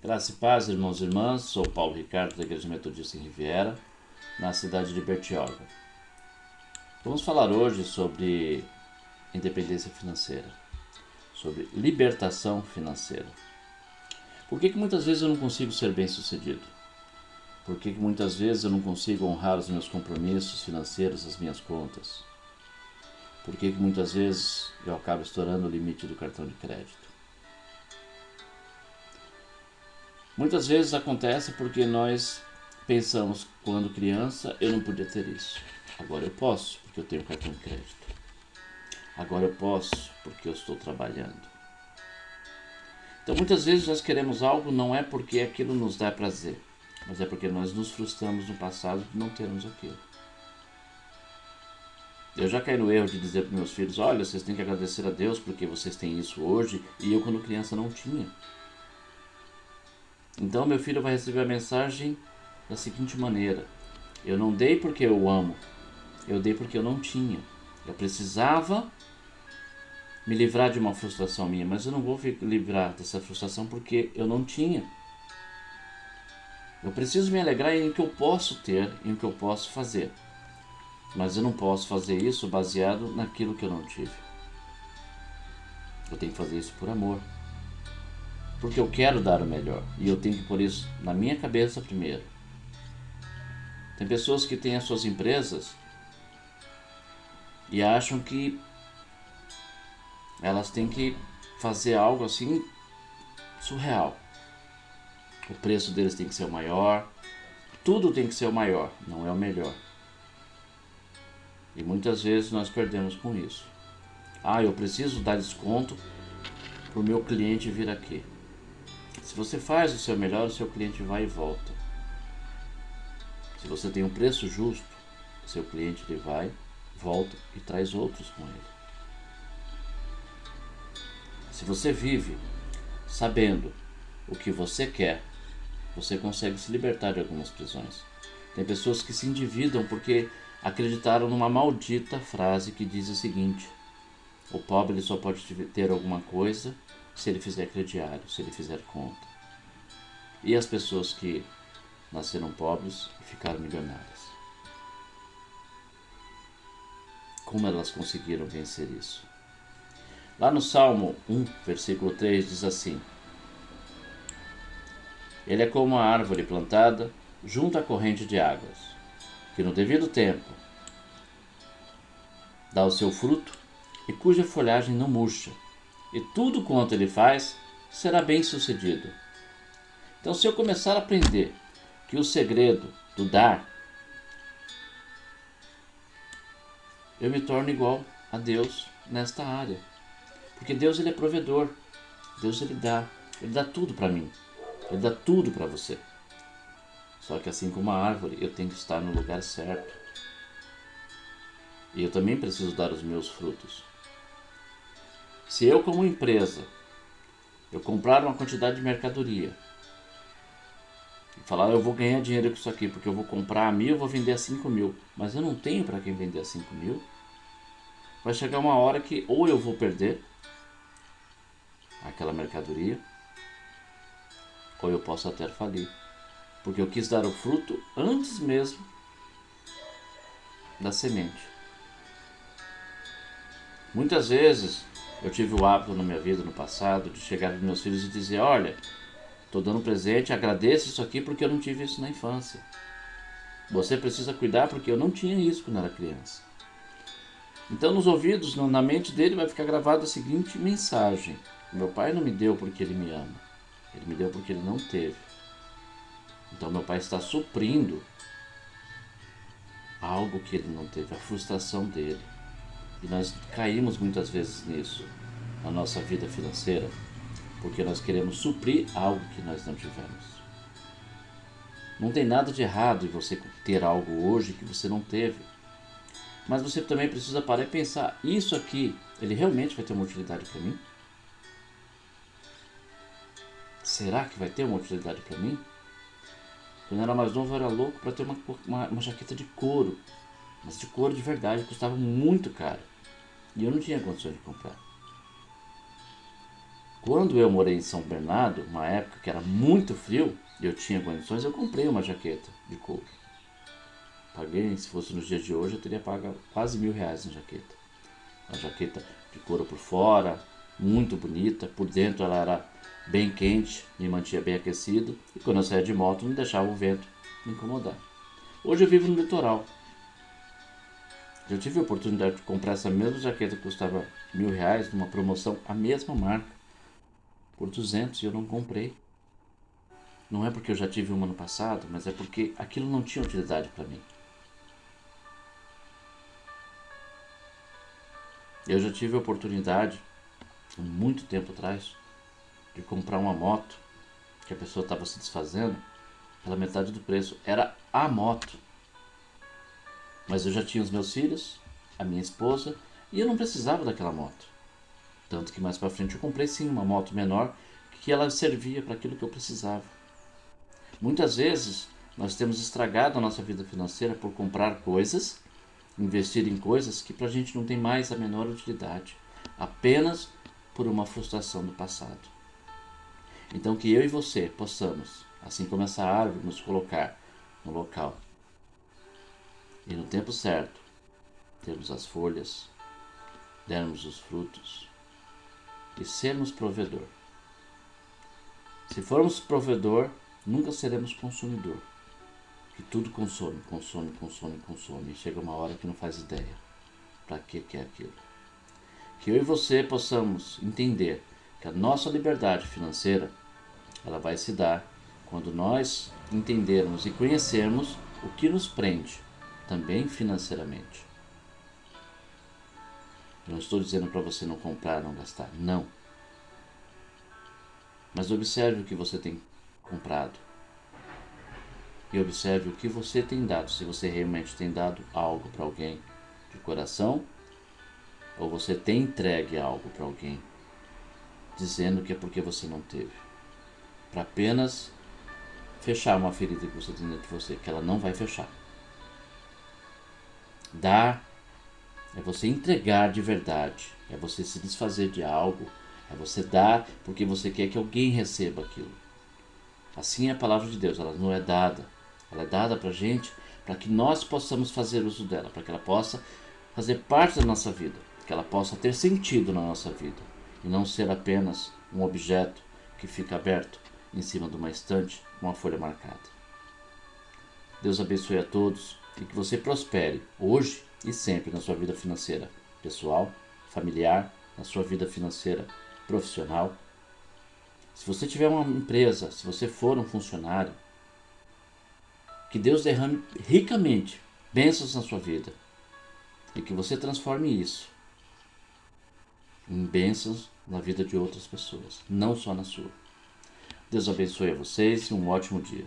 Graça e paz, irmãos e irmãs. Sou Paulo Ricardo, da Igreja Metodista em Riviera, na cidade de Bertioga. Vamos falar hoje sobre independência financeira, sobre libertação financeira. Por que muitas vezes eu não consigo ser bem-sucedido? Por que muitas vezes eu não consigo honrar os meus compromissos financeiros, as minhas contas? Por que muitas vezes eu acabo estourando o limite do cartão de crédito? Muitas vezes acontece porque nós pensamos, quando criança, eu não podia ter isso. Agora eu posso, porque eu tenho cartão de crédito. Agora eu posso, porque eu estou trabalhando. Então muitas vezes nós queremos algo não é porque aquilo nos dá prazer, mas é porque nós nos frustramos no passado de não termos aquilo. Eu já caí no erro de dizer para meus filhos, olha, vocês têm que agradecer a Deus porque vocês têm isso hoje e eu quando criança não tinha. Então meu filho vai receber a mensagem da seguinte maneira: eu não dei porque eu amo, eu dei porque eu não tinha. Eu precisava me livrar de uma frustração minha, mas eu não vou me livrar dessa frustração porque eu não tinha. Eu preciso me alegrar em o que eu posso ter, em o que eu posso fazer. Mas eu não posso fazer isso baseado naquilo que eu não tive. Eu tenho que fazer isso por amor. Porque eu quero dar o melhor. E eu tenho que pôr isso na minha cabeça primeiro. Tem pessoas que têm as suas empresas e acham que elas têm que fazer algo assim surreal. O preço deles tem que ser o maior. Tudo tem que ser o maior, não é o melhor. E muitas vezes nós perdemos com isso. Eu preciso dar desconto para o meu cliente vir aqui. Se você faz o seu melhor, o seu cliente vai e volta. Se você tem um preço justo, o seu cliente ele vai, volta e traz outros com ele. Se você vive sabendo o que você quer, você consegue se libertar de algumas prisões. Tem pessoas que se endividam porque acreditaram numa maldita frase que diz o seguinte: o pobre ele só pode ter alguma coisa se ele fizer crediário, se ele fizer conta. E as pessoas que nasceram pobres e ficaram milionárias? Como elas conseguiram vencer isso? Lá no Salmo 1, versículo 3 diz assim: ele é como uma árvore plantada junto à corrente de águas, que no devido tempo dá o seu fruto e cuja folhagem não murcha, e tudo quanto ele faz será bem sucedido. Então, se eu começar a aprender que o segredo do dar, eu me torno igual a Deus nesta área. Porque Deus ele é provedor. Deus ele dá tudo para mim. Ele dá tudo para você. Só que assim como a árvore, eu tenho que estar no lugar certo. E eu também preciso dar os meus frutos. Se eu, como empresa, eu comprar uma quantidade de mercadoria e falar, eu vou ganhar dinheiro com isso aqui, porque eu vou comprar a 1.000, eu vou vender a 5.000, mas eu não tenho para quem vender a 5.000, vai chegar uma hora que ou eu vou perder aquela mercadoria, ou eu posso até falir, porque eu quis dar o fruto antes mesmo da semente. Muitas vezes eu tive o hábito na minha vida no passado de chegar para meus filhos e dizer, olha, estou dando presente, agradeça isso aqui porque eu não tive isso na infância. Você precisa cuidar porque eu não tinha isso quando era criança. Então nos ouvidos, na mente dele vai ficar gravada a seguinte mensagem: meu pai não me deu porque ele me ama, ele me deu porque ele não teve. Então meu pai está suprindo algo que ele não teve, a frustração dele. E nós caímos muitas vezes nisso, na nossa vida financeira, porque nós queremos suprir algo que nós não tivemos. Não tem nada de errado em você ter algo hoje que você não teve. Mas você também precisa parar e pensar, isso aqui, ele realmente vai ter uma utilidade para mim? Será que vai ter uma utilidade para mim? Quando eu era mais novo eu era louco para ter uma jaqueta de couro. Mas de couro de verdade, custava muito caro. E eu não tinha condições de comprar. Quando eu morei em São Bernardo, uma época que era muito frio, e eu tinha condições, eu comprei uma jaqueta de couro. Paguei, se fosse nos dias de hoje, eu teria pago quase R$ 1.000 na jaqueta. Uma jaqueta de couro por fora, muito bonita, por dentro ela era bem quente, me mantinha bem aquecido, e quando eu saía de moto não deixava o vento me incomodar. Hoje eu vivo no litoral. Eu tive a oportunidade de comprar essa mesma jaqueta que custava R$ 1.000 numa promoção, a mesma marca, por 200, e eu não comprei. Não é porque eu já tive uma no passado, mas é porque aquilo não tinha utilidade para mim. Eu já tive a oportunidade, há muito tempo atrás, de comprar uma moto que a pessoa estava se desfazendo pela metade do preço. Era a moto. Mas eu já tinha os meus filhos, a minha esposa, e eu não precisava daquela moto. Tanto que mais para frente eu comprei sim uma moto menor, que ela servia para aquilo que eu precisava. Muitas vezes nós temos estragado a nossa vida financeira por comprar coisas, investir em coisas que para a gente não tem mais a menor utilidade, apenas por uma frustração do passado. Então que eu e você possamos, assim como essa árvore, nos colocar no local e no tempo certo, termos as folhas, dermos os frutos e sermos provedor. Se formos provedor, nunca seremos consumidor, que tudo consome, consome, consome, consome, e chega uma hora que não faz ideia para que é aquilo. Que eu e você possamos entender que a nossa liberdade financeira, ela vai se dar quando nós entendermos e conhecermos o que nos prende, também financeiramente. Eu não estou dizendo para você não comprar, não gastar, não. Mas observe o que você tem comprado. E observe o que você tem dado, se você realmente tem dado algo para alguém de coração, ou você tem entregue algo para alguém, dizendo que é porque você não teve, para apenas fechar uma ferida que você tem dentro de você, que ela não vai fechar. Dar é você entregar de verdade, é você se desfazer de algo, é você dar porque você quer que alguém receba aquilo. Assim é a palavra de Deus, ela não é dada, ela é dada para a gente, para que nós possamos fazer uso dela, para que ela possa fazer parte da nossa vida, que ela possa ter sentido na nossa vida, e não ser apenas um objeto que fica aberto em cima de uma estante com uma folha marcada. Deus abençoe a todos e que você prospere hoje e sempre na sua vida financeira pessoal, familiar, na sua vida financeira profissional. Se você tiver uma empresa, se você for um funcionário, que Deus derrame ricamente bênçãos na sua vida e que você transforme isso em bênçãos na vida de outras pessoas, não só na sua. Deus abençoe a vocês e um ótimo dia.